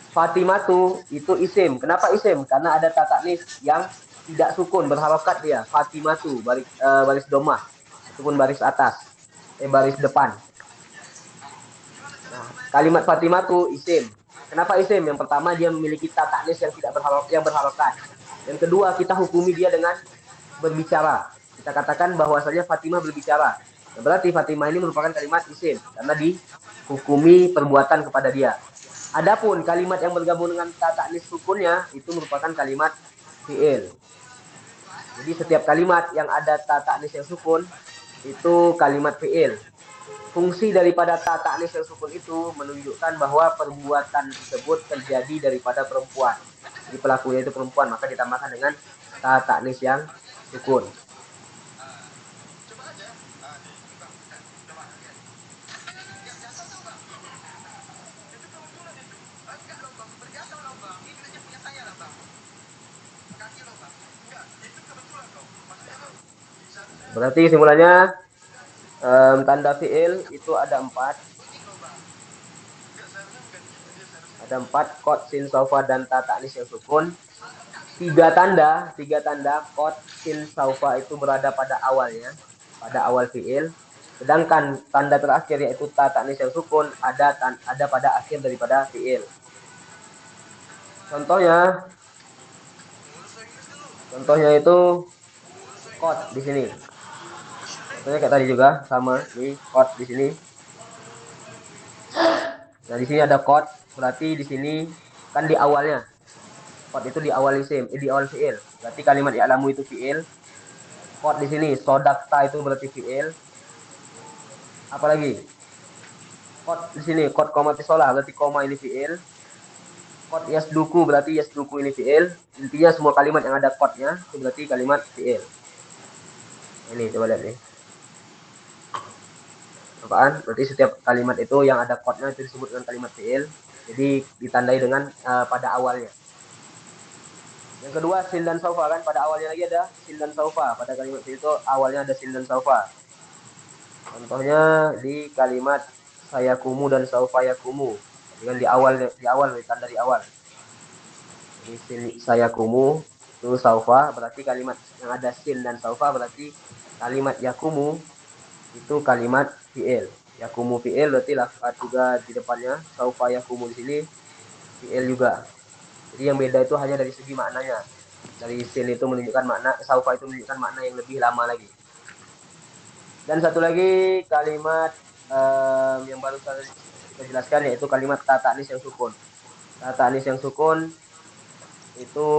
Fatimatu itu isim. Kenapa isim? Karena ada ta ta'nis yang tidak sukun, berharokat dia. Fatimatu, baris domah ataupun baris atas, baris depan. Nah, kalimat Fatimah itu isim. Kenapa isim? Yang pertama dia memiliki ta ta'nis yang tidak berharokat. Yang kedua kita hukumi dia dengan berbicara. Kita katakan bahwasanya Fatimah berbicara. Nah, berarti Fatimah ini merupakan kalimat isim karena dihukumi perbuatan kepada dia. Adapun kalimat yang bergabung dengan ta ta'nis sukunnya itu merupakan kalimat fiil. Jadi setiap kalimat yang ada ta ta'nis yang sukun itu kalimat fiil. Fungsi daripada ta ta'nis yang sukun itu menunjukkan bahwa perbuatan tersebut terjadi daripada perempuan. Jadi pelakunya itu perempuan, maka ditambahkan dengan ta ta'nis yang sukun. Berarti kesimpulannya tanda fiil itu ada 4. Ada 4 kod, sin, sofa, dan ta ta'nis yang sukun. Tiga tanda kod, sin, saufa itu berada pada awalnya, pada awal fiil. Sedangkan tanda terakhir yaitu ta ta'nis yang sukun ada pada akhir daripada fiil. Contohnya itu kod di sini. Contohnya kayak tadi juga sama, ini kod di sini. Nah, di sini ada kod, berarti di sini kan di awalnya. Kod itu di awal isim, di awal fiil. Berarti kalimat ya'lamu itu fiil. Kod di sini sodakta itu berarti fiil. Apalagi? Kod di sini kod koma tisolah berarti koma ini fiil. Kod yasduku berarti yasduku ini fiil. Intinya semua kalimat yang ada kodnya itu berarti kalimat fiil. Ini coba lihat nih. Apaan? Berarti setiap kalimat itu yang ada kodnya itu disebut dengan kalimat fiil. Jadi ditandai dengan pada awalnya. Yang kedua sin dan saufa kan pada awalnya lagi ada sin dan saufa. Pada kalimat fiil itu awalnya ada sin dan saufa. Contohnya di kalimat saya kumu dan saufa yakumu. Dengan di awal tanda di awal. Jadi sin saya kumu itu saufa berarti kalimat yang ada sin dan saufa berarti kalimat yakumu itu kalimat fiil. Yakumu fiil berarti lafaz juga di depannya. Saufa yakumu di sini fiil juga. Jadi yang beda itu hanya dari segi maknanya. Dari sin itu menunjukkan makna, saufa itu menunjukkan makna yang lebih lama lagi. Dan satu lagi kalimat yang baru kita jelaskan yaitu kalimat ta ta'nis yang sukun. Ta ta'nis yang sukun itu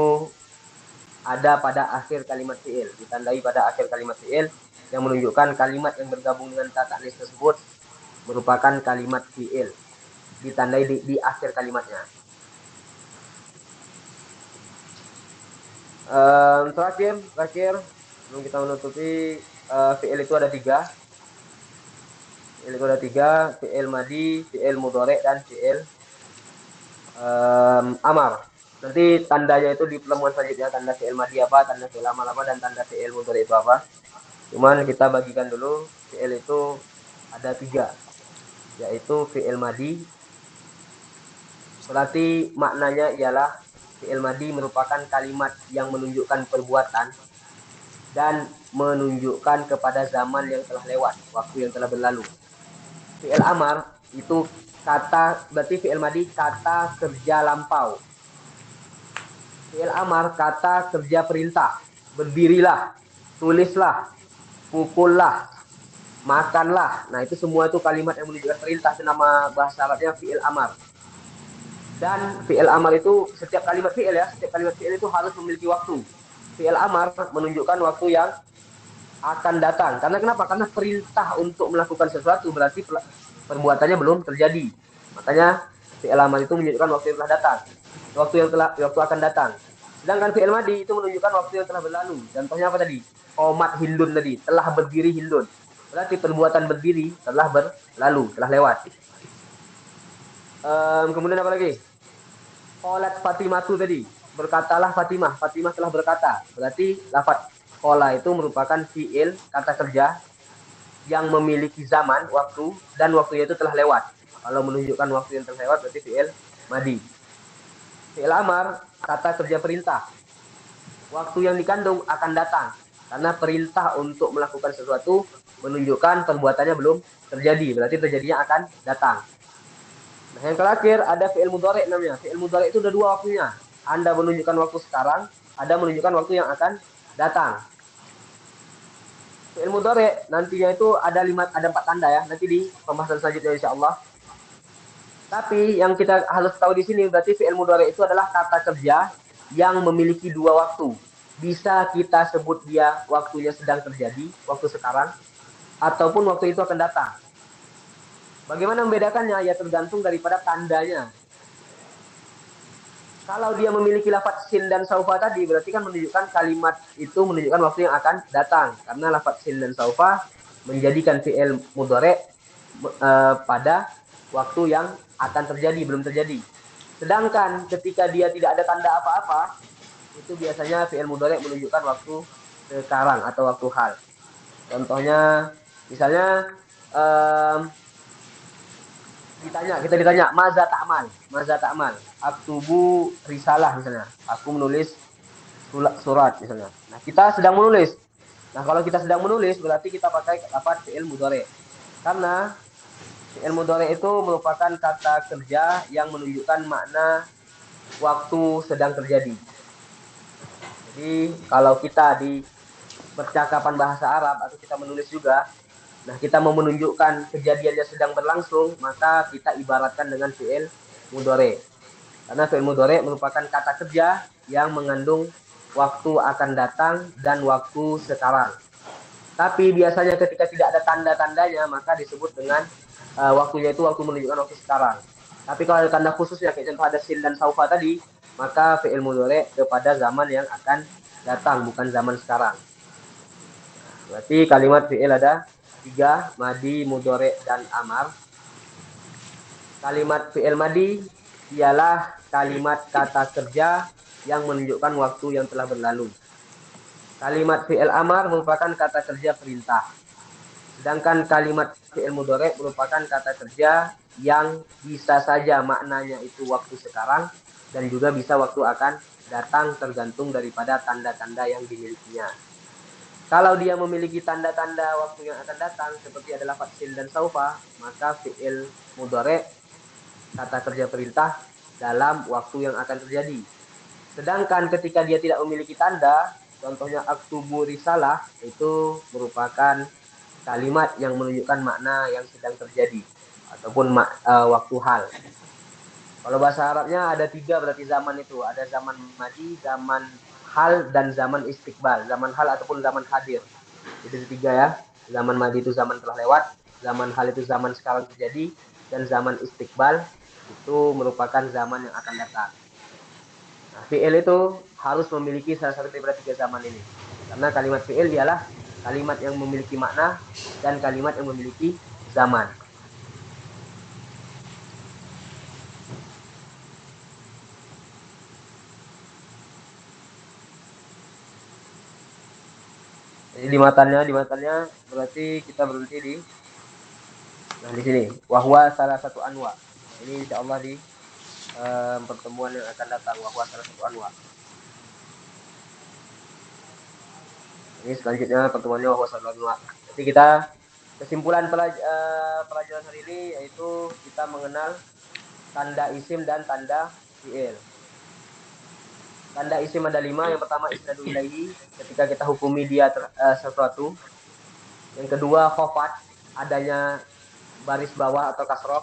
ada pada akhir kalimat fiil, ditandai pada akhir kalimat fiil yang menunjukkan kalimat yang bergabung dengan ta ta'nis tersebut merupakan kalimat fiil, ditandai di akhir kalimatnya. Terakhir sebelum kita menutupi, fiil itu ada 3. Fiil itu ada 3, fiil madi, fiil mudhari, dan fiil amar. Nanti tandanya itu di pertemuan selanjutnya, tanda fi'il madi apa, tanda fi'il amal apa, dan tanda fi'il mudhari itu apa. Cuman kita bagikan dulu fi'il itu ada 3, yaitu fi'il madi. Berarti maknanya ialah fi'il madi merupakan kalimat yang menunjukkan perbuatan dan menunjukkan kepada zaman yang telah lewat, waktu yang telah berlalu. Fi'il amar itu kata, berarti fi'il madi kata kerja lampau. Fi'il amar kata kerja perintah. Berdirilah, tulislah, pukullah, makanlah. Nah, itu semua itu kalimat yang menunjukkan perintah. Itu nama bahasa Arabnya fi'il amar. Dan fi'il amar itu setiap kalimat fi'il ya, setiap kalimat fi'il itu harus memiliki waktu. Fi'il amar menunjukkan waktu yang akan datang. Karena kenapa? Karena perintah untuk melakukan sesuatu berarti perbuatannya belum terjadi. Makanya fi'il amar itu menunjukkan waktu yang telah datang. Waktu akan datang. Sedangkan fi'il madi itu menunjukkan waktu yang telah berlalu. Contohnya apa tadi? Qomat Hindun tadi, telah berdiri Hindun. Berarti perbuatan berdiri telah berlalu, telah lewat. Kemudian apa lagi? Qalat Fatimatu tadi, berkatalah Fatimah. Fatimah telah berkata. Berarti lafaz qala itu merupakan fi'il kata kerja yang memiliki zaman, waktu, dan waktunya itu telah lewat. Kalau menunjukkan waktu yang telah lewat berarti fi'il madi. Fi'il amar kata kerja perintah. Waktu yang dikandung akan datang. Karena perintah untuk melakukan sesuatu menunjukkan perbuatannya belum terjadi. Berarti terjadinya akan datang. Nah, yang terakhir ada fi'il mudhari namanya. Fi'il mudhari itu ada 2 waktunya. Anda menunjukkan waktu sekarang, ada menunjukkan waktu yang akan datang. Fi'il mudhari nantinya itu ada 4 tanda ya. Nanti di pembahasan selanjutnya insyaallah. Tapi yang kita harus tahu di sini berarti fi'il mudhari itu adalah kata kerja yang memiliki 2 waktu. Bisa kita sebut dia waktunya sedang terjadi, waktu sekarang, ataupun waktu itu akan datang. Bagaimana membedakannya? Ya tergantung daripada tandanya. Kalau dia memiliki lafaz sin dan saufa tadi, berarti kan menunjukkan kalimat itu menunjukkan waktu yang akan datang. Karena lafaz sin dan saufa menjadikan fi'il mudhari pada waktu yang akan terjadi, belum terjadi. Sedangkan ketika dia tidak ada tanda apa-apa, itu biasanya fi'il mudhari menunjukkan waktu sekarang atau waktu hal. Contohnya, misalnya kita ditanya maza ta'mal, aktubu risalah misalnya, aku menulis surat misalnya. Nah, kita sedang menulis. Nah, kalau kita sedang menulis berarti kita pakai lafaz fi'il mudhari. Karena fi'il mudhari itu merupakan kata kerja yang menunjukkan makna waktu sedang terjadi. Jadi, kalau kita di percakapan bahasa Arab atau kita menulis juga, nah, kita mau menunjukkan kejadiannya sedang berlangsung, maka kita ibaratkan dengan fi'il mudhari. Karena fi'il mudhari merupakan kata kerja yang mengandung waktu akan datang dan waktu sekarang. Tapi biasanya ketika tidak ada tanda-tandanya, maka disebut dengan waktunya itu waktu menunjukkan waktu sekarang. Tapi kalau ada tanda khususnya, kayak contoh ada sin dan saufa tadi, maka fi'il mudhari kepada zaman yang akan datang, bukan zaman sekarang. Berarti kalimat fi'il ada 3, madi, mudhari, dan amar. Kalimat fi'il madi ialah kalimat kata kerja yang menunjukkan waktu yang telah berlalu. Kalimat fi'il amar merupakan kata kerja perintah. Sedangkan kalimat fi'il mudhari merupakan kata kerja yang bisa saja maknanya itu waktu sekarang dan juga bisa waktu akan datang tergantung daripada tanda-tanda yang dimilikinya. Kalau dia memiliki tanda-tanda waktu yang akan datang seperti adalah faksil dan saufa, maka fi'il mudhari kata kerja perintah dalam waktu yang akan terjadi. Sedangkan ketika dia tidak memiliki tanda, contohnya aktubu risalah, itu merupakan kalimat yang menunjukkan makna yang sedang terjadi ataupun waktu hal. Kalau bahasa Arabnya ada 3 berarti zaman itu. Ada zaman madi, zaman hal, dan zaman istiqbal. Zaman hal ataupun zaman hadir. Itu 3 ya. Zaman madi itu zaman telah lewat. Zaman hal itu zaman sekarang terjadi. Dan zaman istiqbal itu merupakan zaman yang akan datang. Nah, fi'il itu harus memiliki salah satu daripada 3 zaman ini. Karena kalimat fi'il ialah kalimat yang memiliki makna dan kalimat yang memiliki zaman. Jadi di matanya berarti kita berhenti di sini. Wahwa salah satu anwa. Nah, ini insya Allah di pertemuan yang akan datang. Wahwa salah satu anwa. Ini selanjutnya pertemuannya wahwa salah satu anwa. Jadi kita kesimpulan pelajaran hari ini yaitu kita mengenal tanda isim dan tanda fi'il. Tanda isim ada 5. Yang pertama isnadu ilaihi, ketika kita hukumi dia sesuatu. Yang kedua khofat, adanya baris bawah atau kasroh.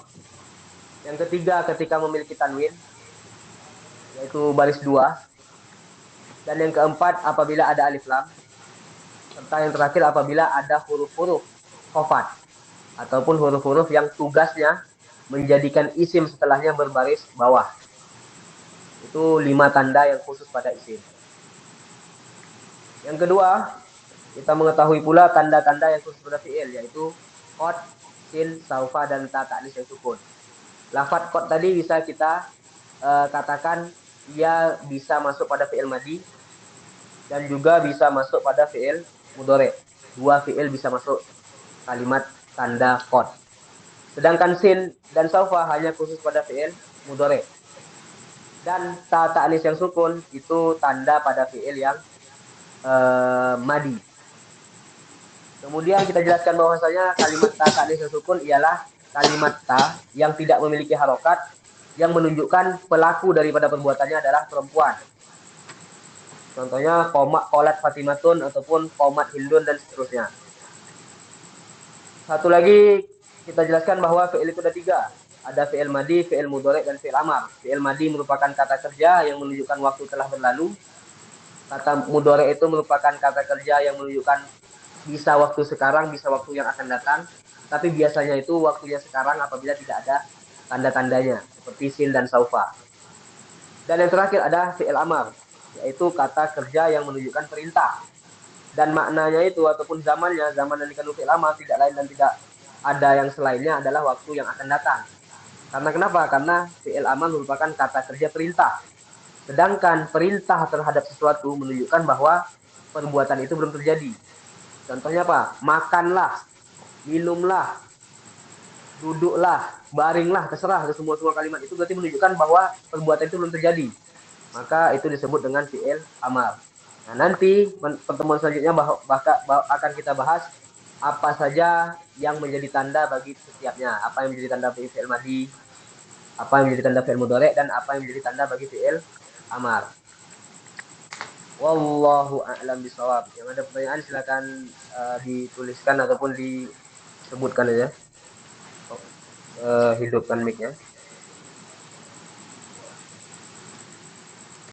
Yang ketiga ketika memiliki tanwin, yaitu baris 2. Dan yang keempat apabila ada alif lam. Serta yang terakhir apabila ada huruf-huruf khofat ataupun huruf-huruf yang tugasnya menjadikan isim setelahnya berbaris bawah. Itu 5 tanda yang khusus pada isim. Yang kedua, kita mengetahui pula tanda-tanda yang khusus pada fi'il, yaitu qad, sin, saufa, dan ta ta'nis yang sukun. Lafadz qad tadi bisa kita katakan ia bisa masuk pada fi'il madi dan juga bisa masuk pada fi'il mudhari. 2 fi'il bisa masuk kalimat tanda qad. Sedangkan sin dan saufa hanya khusus pada fi'il mudhari. Dan ta ta'nis yang sukun itu tanda pada fi'il yang madi. Kemudian kita jelaskan bahwasanya kalimat ta ta'nis yang sukun ialah kalimat ta yang tidak memiliki harokat yang menunjukkan pelaku daripada perbuatannya adalah perempuan. Contohnya qolat Fatimatun ataupun qomat Hindun dan seterusnya. Satu lagi kita jelaskan bahwa fi'il itu ada 3. Ada fi'il madi, fi'il mudhari, dan fi'il amar. Fi'il madi merupakan kata kerja yang menunjukkan waktu telah berlalu. Kata mudhari itu merupakan kata kerja yang menunjukkan bisa waktu sekarang, bisa waktu yang akan datang. Tapi biasanya itu waktunya sekarang apabila tidak ada tanda-tandanya, seperti sin dan saufa. Dan yang terakhir ada fi'il amar, yaitu kata kerja yang menunjukkan perintah. Dan maknanya itu ataupun zamannya, zaman yang dikandung fi'il amar tidak lain dan tidak ada yang selainnya adalah waktu yang akan datang. Karena kenapa? Karena fi'il amar merupakan kata kerja perintah. Sedangkan perintah terhadap sesuatu menunjukkan bahwa perbuatan itu belum terjadi. Contohnya apa? Makanlah, minumlah, duduklah, baringlah, terserah. Semua kalimat itu berarti menunjukkan bahwa perbuatan itu belum terjadi. Maka itu disebut dengan fi'il amar. Nah, nanti pertemuan selanjutnya akan kita bahas apa saja yang menjadi tanda bagi setiapnya. Apa yang menjadi tanda bagi fi'il madi, apa yang menjadi tanda fi'il mudhari, dan apa yang menjadi tanda bagi fi'il amar. Wallahu a'lam bishawab. Yang ada pertanyaan silakan dituliskan ataupun disebutkan aja. Hidupkan mic-nya.